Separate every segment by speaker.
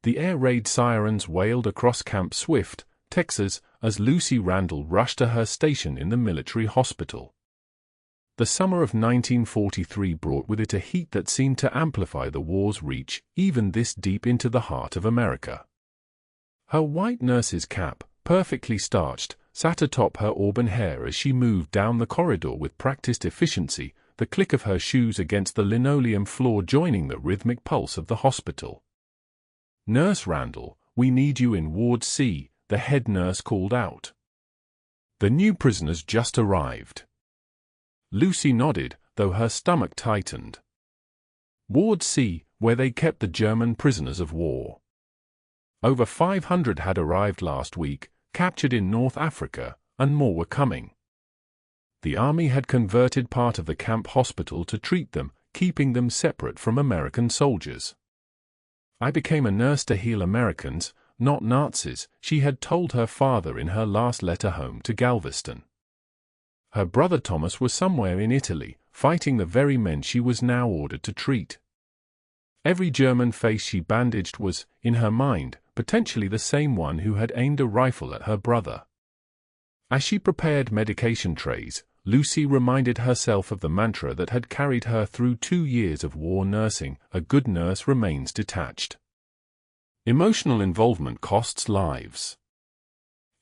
Speaker 1: The air raid sirens wailed across Camp Swift, Texas, as Lucy Randall rushed to her station in the military hospital. The summer of 1943 brought with it a heat that seemed to amplify the war's reach, even this deep into the heart of America. Her white nurse's cap, perfectly starched, sat atop her auburn hair as she moved down the corridor with practiced efficiency, the click of her shoes against the linoleum floor joining the rhythmic pulse of the hospital. "Nurse Randall, we need you in Ward C," the head nurse called out. "The new prisoners just arrived." Lucy nodded, though her stomach tightened. Ward C, where they kept the German prisoners of war. Over 500 had arrived last week, captured in North Africa, and more were coming. The army had converted part of the camp hospital to treat them, keeping them separate from American soldiers. "I became a nurse to heal Americans, not Nazis," she had told her father in her last letter home to Galveston. Her brother Thomas was somewhere in Italy, fighting the very men she was now ordered to treat. Every German face she bandaged was, in her mind, potentially the same one who had aimed a rifle at her brother. As she prepared medication trays, Lucy reminded herself of the mantra that had carried her through 2 years of war nursing: a good nurse remains detached. Emotional involvement costs lives.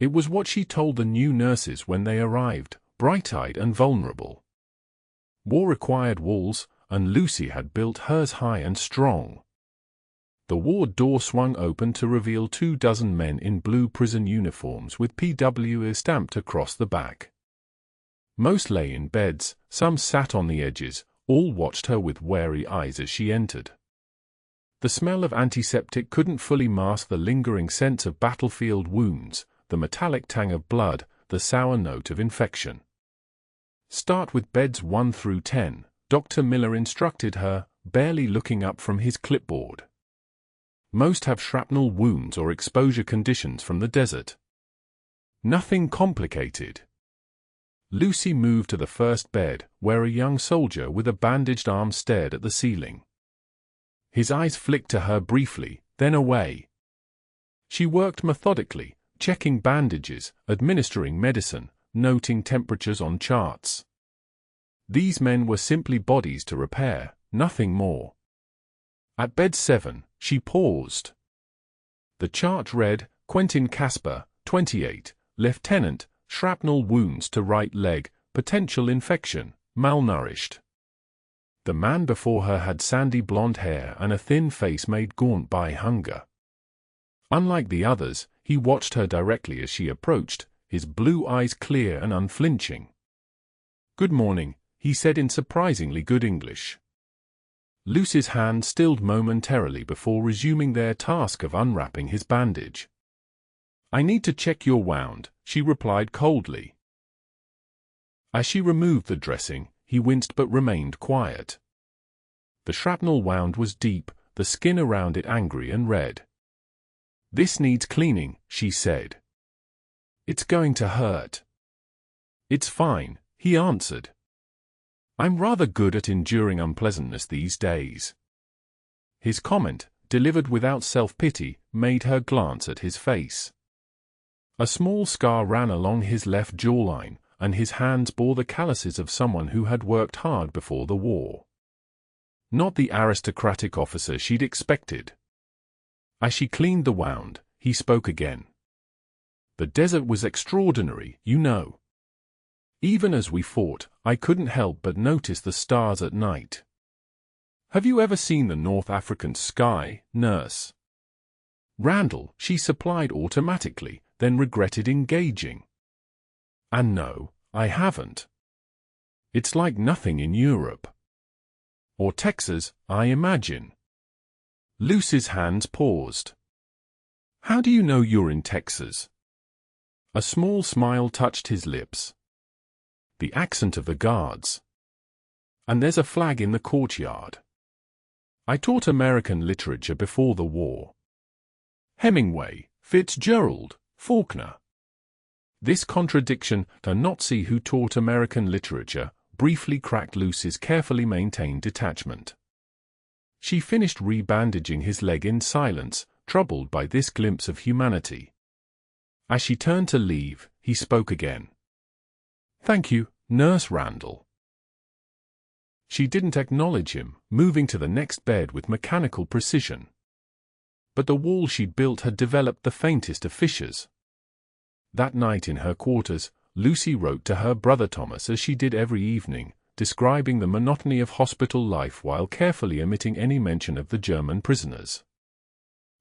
Speaker 1: It was what she told the new nurses when they arrived, bright-eyed and vulnerable. War required walls, and Lucy had built hers high and strong. The ward door swung open to reveal 24 men in blue prison uniforms with POW stamped across the back. Most lay in beds, some sat on the edges, all watched her with wary eyes as she entered. The smell of antiseptic couldn't fully mask the lingering sense of battlefield wounds, the metallic tang of blood, the sour note of infection. "Start with beds 1 through 10, Dr. Miller instructed her, barely looking up from his clipboard. "Most have shrapnel wounds or exposure conditions from the desert. Nothing complicated." Lucy moved to the first bed, where a young soldier with a bandaged arm stared at the ceiling. His eyes flicked to her briefly, then away. She worked methodically, checking bandages, administering medicine, noting temperatures on charts. These men were simply bodies to repair, nothing more. At bed 7, she paused. The chart read, "Quentin Casper, 28, Lieutenant, shrapnel wounds to right leg, potential infection, malnourished." The man before her had sandy blonde hair and a thin face made gaunt by hunger. Unlike the others, he watched her directly as she approached, his blue eyes clear and unflinching. "Good morning," he said in surprisingly good English. Lucy's hand stilled momentarily before resuming their task of unwrapping his bandage. "I need to check your wound," she replied coldly. As she removed the dressing, he winced but remained quiet. The shrapnel wound was deep, the skin around it angry and red. "This needs cleaning," she said. "It's going to hurt." "It's fine," he answered. "I'm rather good at enduring unpleasantness these days." His comment, delivered without self-pity, made her glance at his face. A small scar ran along his left jawline, and his hands bore the calluses of someone who had worked hard before the war. Not the aristocratic officer she'd expected. As she cleaned the wound, he spoke again. "The desert was extraordinary, you know. Even as we fought, I couldn't help but notice the stars at night. Have you ever seen the North African sky, nurse?" Randall, she supplied automatically, then regretted engaging. "And no, I haven't. It's like nothing in Europe. Or Texas, I imagine." Lucy's hands paused. "How do you know you're in Texas?" A small smile touched his lips. "The accent of the guards. And there's a flag in the courtyard. I taught American literature before the war. Hemingway, Fitzgerald, Faulkner." This contradiction, the Nazi who taught American literature, briefly cracked Lucy's carefully maintained detachment. She finished rebandaging his leg in silence, troubled by this glimpse of humanity. As she turned to leave, he spoke again. "Thank you, Nurse Randall." She didn't acknowledge him, moving to the next bed with mechanical precision. But the wall she'd built had developed the faintest of fissures. That night in her quarters, Lucy wrote to her brother Thomas as she did every evening, describing the monotony of hospital life while carefully omitting any mention of the German prisoners.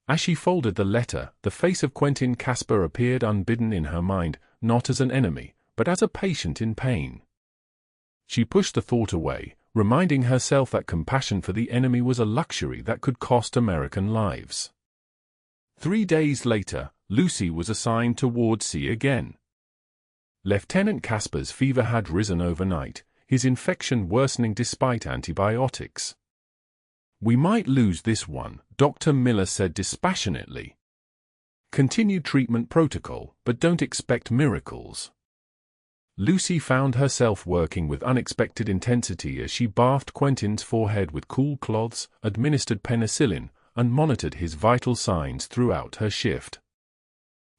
Speaker 1: As she folded the letter, the face of Quentin Casper appeared unbidden in her mind, not as an enemy, but as a patient in pain. She pushed the thought away, reminding herself that compassion for the enemy was a luxury that could cost American lives. 3 days later, Lucy was assigned to Ward C again. Lieutenant Casper's fever had risen overnight, his infection worsening despite antibiotics. "We might lose this one," Dr. Miller said dispassionately. "Continue treatment protocol, but don't expect miracles." Lucy found herself working with unexpected intensity as she bathed Quentin's forehead with cool cloths, administered penicillin, and monitored his vital signs throughout her shift.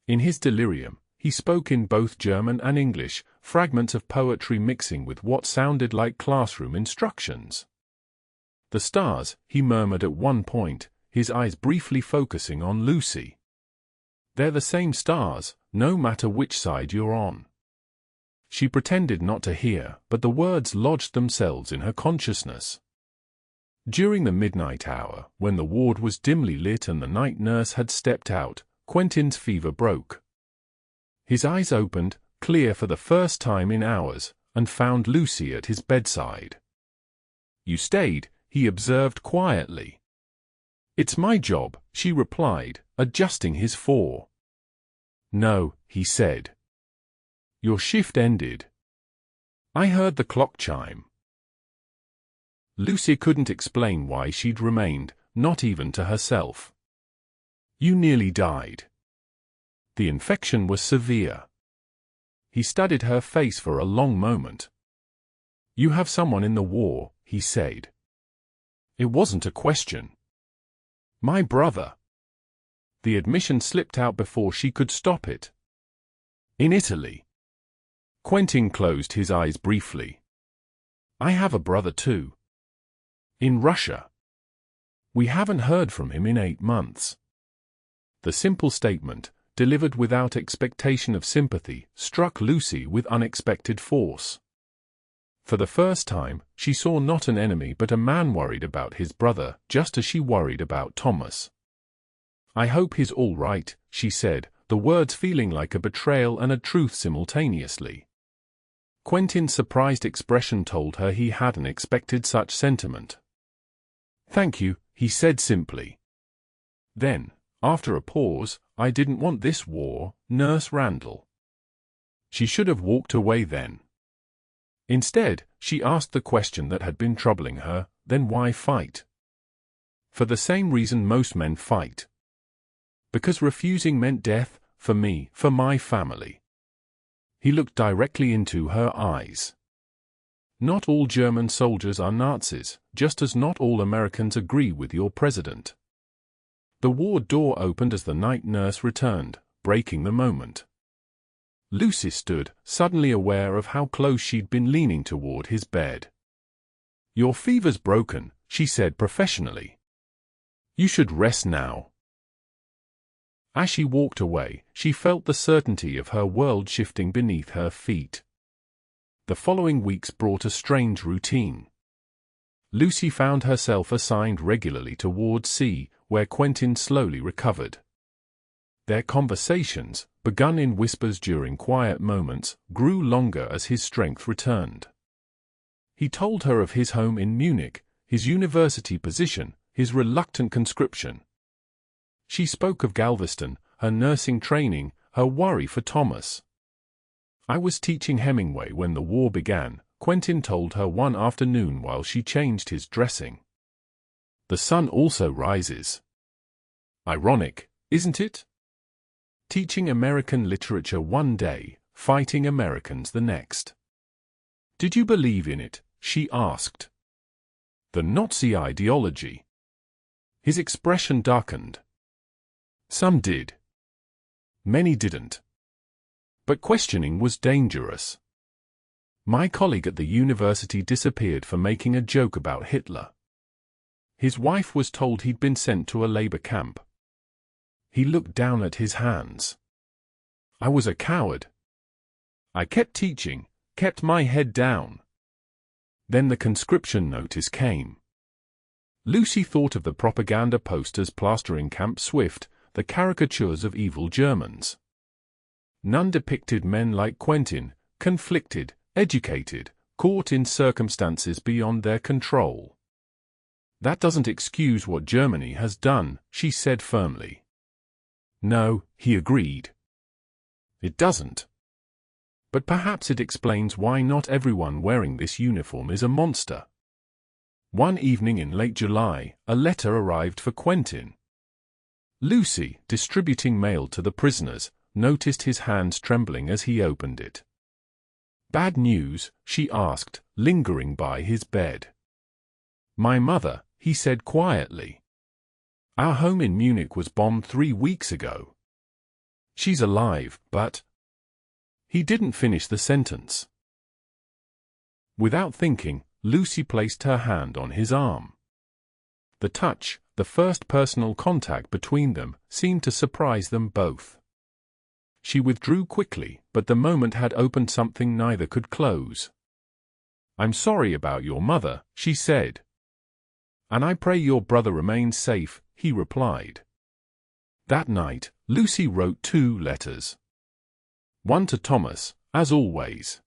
Speaker 1: In his delirium, he spoke in both German and English, fragments of poetry mixing with what sounded like classroom instructions. "The stars," he murmured at one point, his eyes briefly focusing on Lucy. "They're the same stars, no matter which side you're on." She pretended not to hear, but the words lodged themselves in her consciousness. During the midnight hour, when the ward was dimly lit and the night nurse had stepped out, Quentin's fever broke. His eyes opened, clear for the first time in hours, and found Lucy at his bedside. "You stayed," he observed quietly. "It's my job," she replied, adjusting his fore. "No," he said. "Your shift ended. I heard the clock chime." Lucy couldn't explain why she'd remained, not even to herself. "You nearly died. The infection was severe." He studied her face for a long moment. "You have someone in the war," he said. It wasn't a question. "My brother." The admission slipped out before she could stop it. "In Italy." Quentin closed his eyes briefly. "I have a brother too. In Russia. We haven't heard from him in 8 months." The simple statement, delivered without expectation of sympathy, struck Lucy with unexpected force. For the first time, she saw not an enemy but a man worried about his brother, just as she worried about Thomas. "I hope he's all right," she said, the words feeling like a betrayal and a truth simultaneously. Quentin's surprised expression told her he hadn't expected such sentiment. "Thank you," he said simply. Then, after a pause, "I didn't want this war, Nurse Randall." She should have walked away then. Instead, she asked the question that had been troubling her, then why fight? "For the same reason most men fight. Because refusing meant death, for me, for my family." He looked directly into her eyes. "Not all German soldiers are Nazis, just as not all Americans agree with your president." The ward door opened as the night nurse returned, breaking the moment. Lucy stood, suddenly aware of how close she'd been leaning toward his bed. "Your fever's broken," she said professionally. "You should rest now." As she walked away, she felt the certainty of her world shifting beneath her feet. The following weeks brought a strange routine. Lucy found herself assigned regularly to Ward C, where Quentin slowly recovered. Their conversations, begun in whispers during quiet moments, grew longer as his strength returned. He told her of his home in Munich, his university position, his reluctant conscription. She spoke of Galveston, her nursing training, her worry for Thomas. "I was teaching Hemingway when the war began," Quentin told her one afternoon while she changed his dressing. "The sun also rises." Ironic, isn't it? Teaching American literature one day, fighting Americans the next. "Did you believe in it?" she asked. "The Nazi ideology." His expression darkened. Some did. Many didn't. But questioning was dangerous. My colleague at the university disappeared for making a joke about Hitler. His wife was told he'd been sent to a labor camp. He looked down at his hands. I was a coward. I kept teaching, kept my head down. Then the conscription notice came. Lucy thought of the propaganda posters plastering Camp Swift, the caricatures of evil Germans. None depicted men like Quentin, conflicted, educated, caught in circumstances beyond their control. That doesn't excuse what Germany has done, she said firmly. No, he agreed. It doesn't. But perhaps it explains why not everyone wearing this uniform is a monster. One evening in late July, a letter arrived for Quentin. Lucy, distributing mail to the prisoners, noticed his hands trembling as he opened it. Bad news, she asked, lingering by his bed. My mother, he said quietly. Our home in Munich was bombed 3 weeks ago. She's alive, but... He didn't finish the sentence. Without thinking, Lucy placed her hand on his arm. The touch, the first personal contact between them, seemed to surprise them both. She withdrew quickly, but the moment had opened something neither could close. I'm sorry about your mother, she said. And I pray your brother remains safe, he replied. That night, Lucy wrote 2 letters. One to Thomas, as always.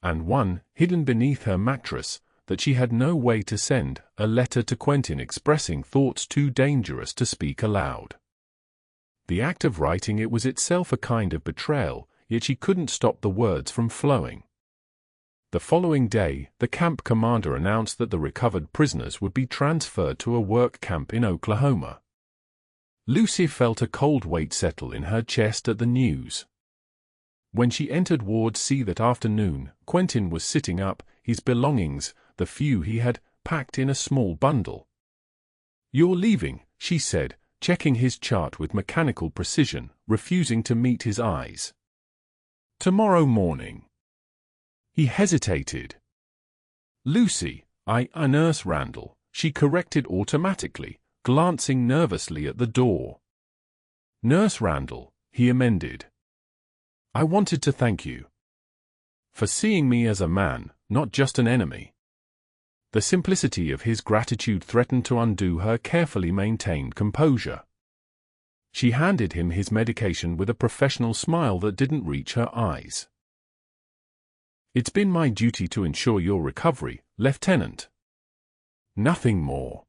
Speaker 1: And one, hidden beneath her mattress, that she had no way to send, a letter to Quentin expressing thoughts too dangerous to speak aloud. The act of writing it was itself a kind of betrayal, yet she couldn't stop the words from flowing. The following day, the camp commander announced that the recovered prisoners would be transferred to a work camp in Oklahoma. Lucy felt a cold weight settle in her chest at the news. When she entered Ward C that afternoon, Quentin was sitting up, his belongings, the few he had, packed in a small bundle. You're leaving, she said, checking his chart with mechanical precision, refusing to meet his eyes. Tomorrow morning. He hesitated. Lucy, Nurse Randall, she corrected automatically, glancing nervously at the door. Nurse Randall, he amended. I wanted to thank you for seeing me as a man, not just an enemy. The simplicity of his gratitude threatened to undo her carefully maintained composure. She handed him his medication with a professional smile that didn't reach her eyes. It's been my duty to ensure your recovery, Lieutenant. Nothing more.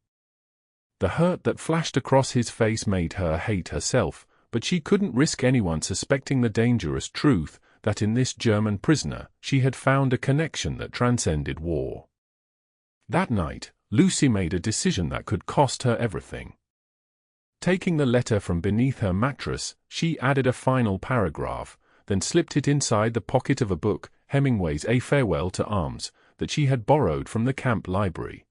Speaker 1: The hurt that flashed across his face made her hate herself, but she couldn't risk anyone suspecting the dangerous truth that in this German prisoner she had found a connection that transcended war. That night, Lucy made a decision that could cost her everything. Taking the letter from beneath her mattress, she added a final paragraph, then slipped it inside the pocket of a book, Hemingway's A Farewell to Arms, that she had borrowed from the camp library.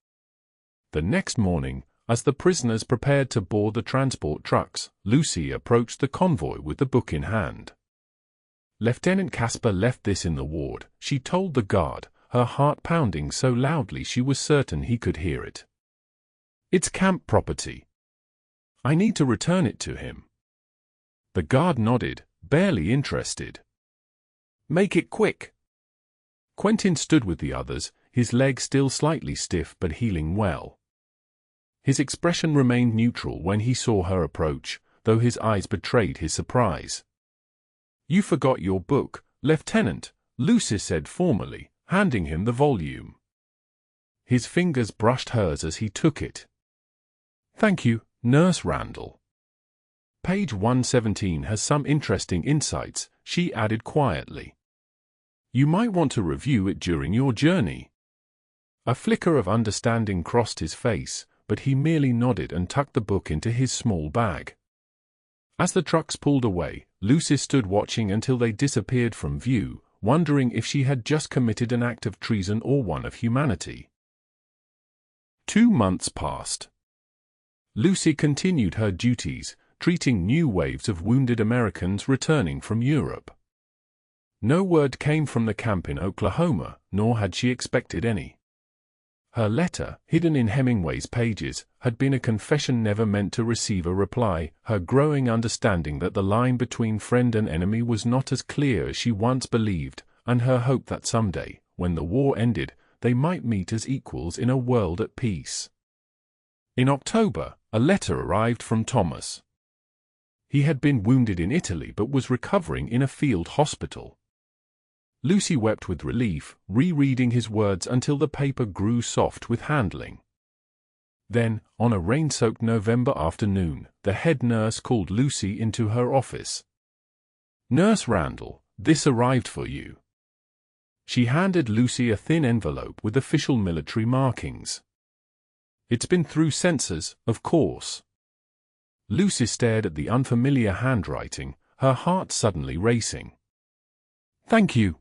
Speaker 1: The next morning, as the prisoners prepared to board the transport trucks, Lucy approached the convoy with the book in hand. Lieutenant Casper left this in the ward, she told the guard, her heart pounding so loudly she was certain he could hear it. It's camp property. I need to return it to him. The guard nodded, barely interested. Make it quick. Quentin stood with the others, his leg still slightly stiff but healing well. His expression remained neutral when he saw her approach, though his eyes betrayed his surprise. You forgot your book, Lieutenant, Lucy said formally, handing him the volume. His fingers brushed hers as he took it. Thank you, Nurse Randall. Page 117 has some interesting insights, she added quietly. You might want to review it during your journey. A flicker of understanding crossed his face, but he merely nodded and tucked the book into his small bag. As the trucks pulled away, Lucy stood watching until they disappeared from view, wondering if she had just committed an act of treason or one of humanity. 2 months passed. Lucy continued her duties, treating new waves of wounded Americans returning from Europe. No word came from the camp in Oklahoma, nor had she expected any. Her letter, hidden in Hemingway's pages, had been a confession never meant to receive a reply, her growing understanding that the line between friend and enemy was not as clear as she once believed, and her hope that someday, when the war ended, they might meet as equals in a world at peace. In October, a letter arrived from Thomas. He had been wounded in Italy but was recovering in a field hospital. Lucy wept with relief, rereading his words until the paper grew soft with handling. Then, on a rain-soaked November afternoon, the head nurse called Lucy into her office. "Nurse Randall, this arrived for you." She handed Lucy a thin envelope with official military markings. "It's been through censors, of course." Lucy stared at the unfamiliar handwriting, her heart suddenly racing. "Thank you,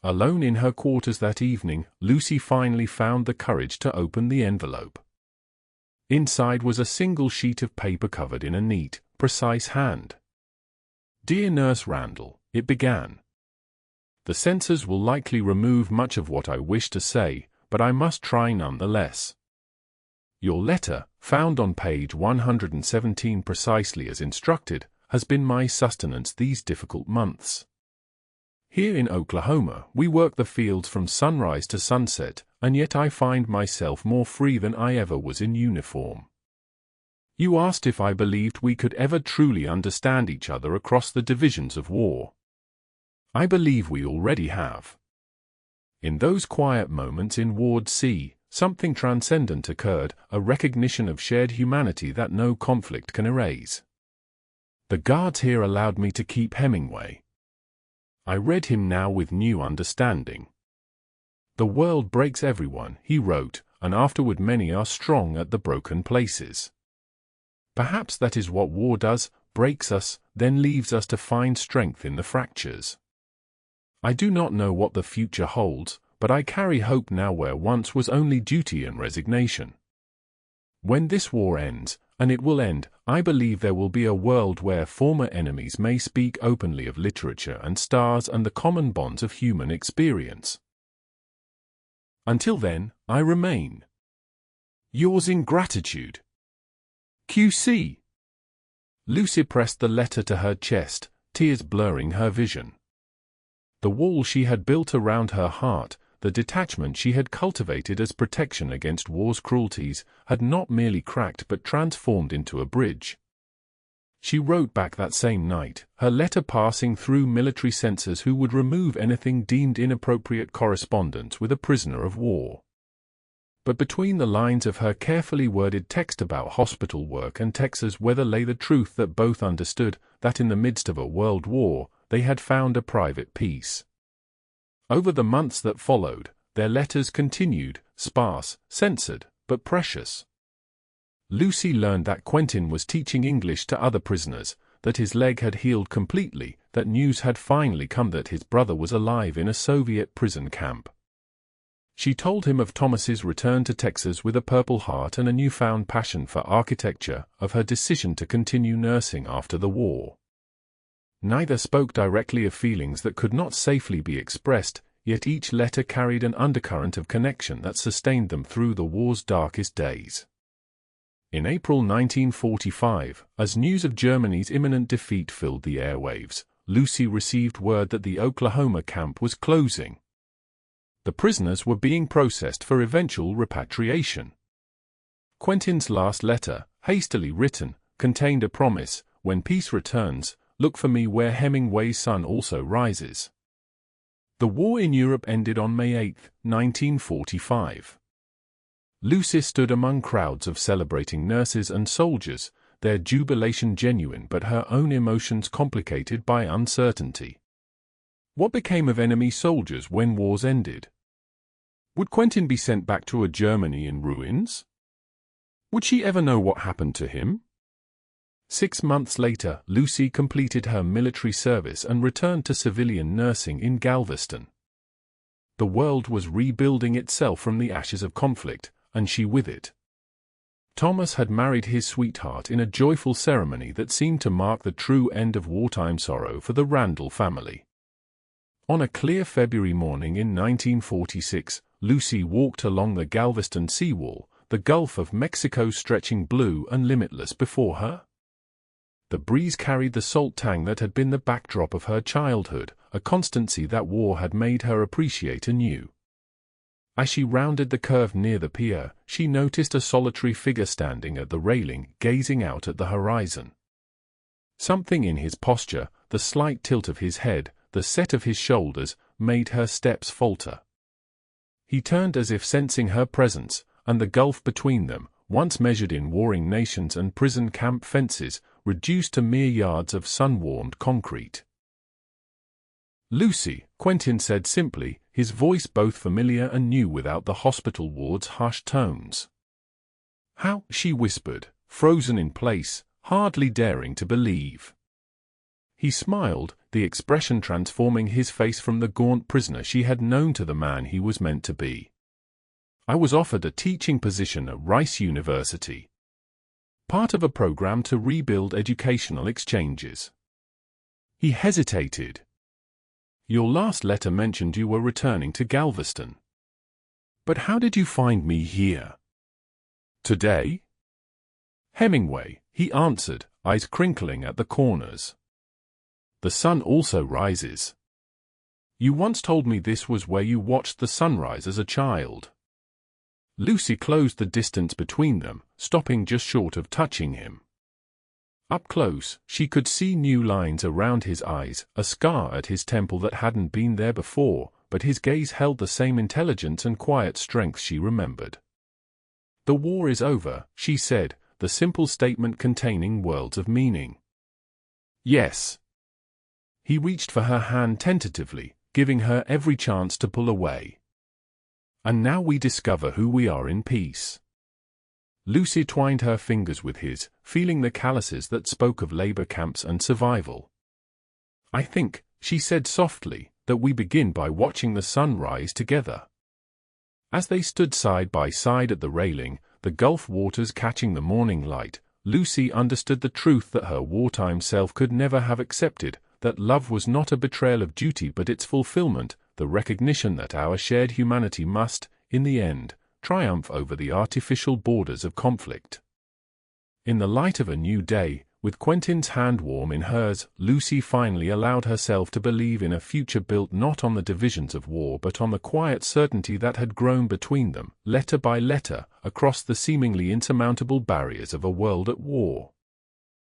Speaker 1: Alone in her quarters that evening, Lucy finally found the courage to open the envelope. Inside was a single sheet of paper covered in a neat, precise hand. "Dear Nurse Randall," it began. "The censors will likely remove much of what I wish to say, but I must try nonetheless. Your letter, found on page 117 precisely as instructed, has been my sustenance these difficult months. Here in Oklahoma, we work the fields from sunrise to sunset, and yet I find myself more free than I ever was in uniform. You asked if I believed we could ever truly understand each other across the divisions of war. I believe we already have. In those quiet moments in Ward C, something transcendent occurred, a recognition of shared humanity that no conflict can erase. The guards here allowed me to keep Hemingway. I read him now with new understanding. The world breaks everyone, he wrote, and afterward many are strong at the broken places. Perhaps that is what war does, breaks us, then leaves us to find strength in the fractures. I do not know what the future holds, but I carry hope now where once was only duty and resignation. When this war ends, and it will end, I believe there will be a world where former enemies may speak openly of literature and stars and the common bonds of human experience. Until then, I remain yours in gratitude. QC. Lucy pressed the letter to her chest, tears blurring her vision. The wall she had built around her heart, the detachment she had cultivated as protection against war's cruelties, had not merely cracked but transformed into a bridge. She wrote back that same night, her letter passing through military censors who would remove anything deemed inappropriate correspondence with a prisoner of war. But between the lines of her carefully worded text about hospital work and Texas weather lay the truth that both understood, that in the midst of a world war, they had found a private peace. Over the months that followed, their letters continued, sparse, censored, but precious. Lucy learned that Quentin was teaching English to other prisoners, that his leg had healed completely, that news had finally come that his brother was alive in a Soviet prison camp. She told him of Thomas's return to Texas with a Purple Heart and a newfound passion for architecture, of her decision to continue nursing after the war. Neither spoke directly of feelings that could not safely be expressed, yet each letter carried an undercurrent of connection that sustained them through the war's darkest days. In April 1945, as news of Germany's imminent defeat filled the airwaves, Lucy received word that the Oklahoma camp was closing. The prisoners were being processed for eventual repatriation. Quentin's last letter, hastily written, contained a promise: when peace returns, look for me where Hemingway's sun also rises. The war in Europe ended on May 8, 1945. Lucy stood among crowds of celebrating nurses and soldiers, their jubilation genuine but her own emotions complicated by uncertainty. What became of enemy soldiers when wars ended? Would Quentin be sent back to a Germany in ruins? Would she ever know what happened to him? 6 months later, Lucy completed her military service and returned to civilian nursing in Galveston. The world was rebuilding itself from the ashes of conflict, and she with it. Thomas had married his sweetheart in a joyful ceremony that seemed to mark the true end of wartime sorrow for the Randall family. On a clear February morning in 1946, Lucy walked along the Galveston seawall, the Gulf of Mexico stretching blue and limitless before her. The breeze carried the salt tang that had been the backdrop of her childhood, a constancy that war had made her appreciate anew. As she rounded the curve near the pier, she noticed a solitary figure standing at the railing, gazing out at the horizon. Something in his posture, the slight tilt of his head, the set of his shoulders, made her steps falter. He turned as if sensing her presence, and the gulf between them, once measured in warring nations and prison camp fences, reduced to mere yards of sun-warmed concrete. "Lucy," Quentin said simply, his voice both familiar and new without the hospital ward's hushed tones. "How?" she whispered, frozen in place, hardly daring to believe. He smiled, the expression transforming his face from the gaunt prisoner she had known to the man he was meant to be. "I was offered a teaching position at Rice University. Part of a program to rebuild educational exchanges." He hesitated. "Your last letter mentioned you were returning to Galveston. But how did you find me here?" "Today?" "Hemingway," he answered, eyes crinkling at the corners. "The sun also rises. You once told me this was where you watched the sunrise as a child." Lucy closed the distance between them, stopping just short of touching him. Up close, she could see new lines around his eyes, a scar at his temple that hadn't been there before, but his gaze held the same intelligence and quiet strength she remembered. "The war is over," she said, the simple statement containing worlds of meaning. "Yes." He reached for her hand tentatively, giving her every chance to pull away. "And now we discover who we are in peace." Lucy twined her fingers with his, feeling the calluses that spoke of labor camps and survival. "I think," she said softly, "that we begin by watching the sun rise together." As they stood side by side at the railing, the Gulf waters catching the morning light, Lucy understood the truth that her wartime self could never have accepted, that love was not a betrayal of duty but its fulfillment, the recognition that our shared humanity must, in the end, triumph over the artificial borders of conflict. In the light of a new day, with Quentin's hand warm in hers, Lucy finally allowed herself to believe in a future built not on the divisions of war but on the quiet certainty that had grown between them, letter by letter, across the seemingly insurmountable barriers of a world at war.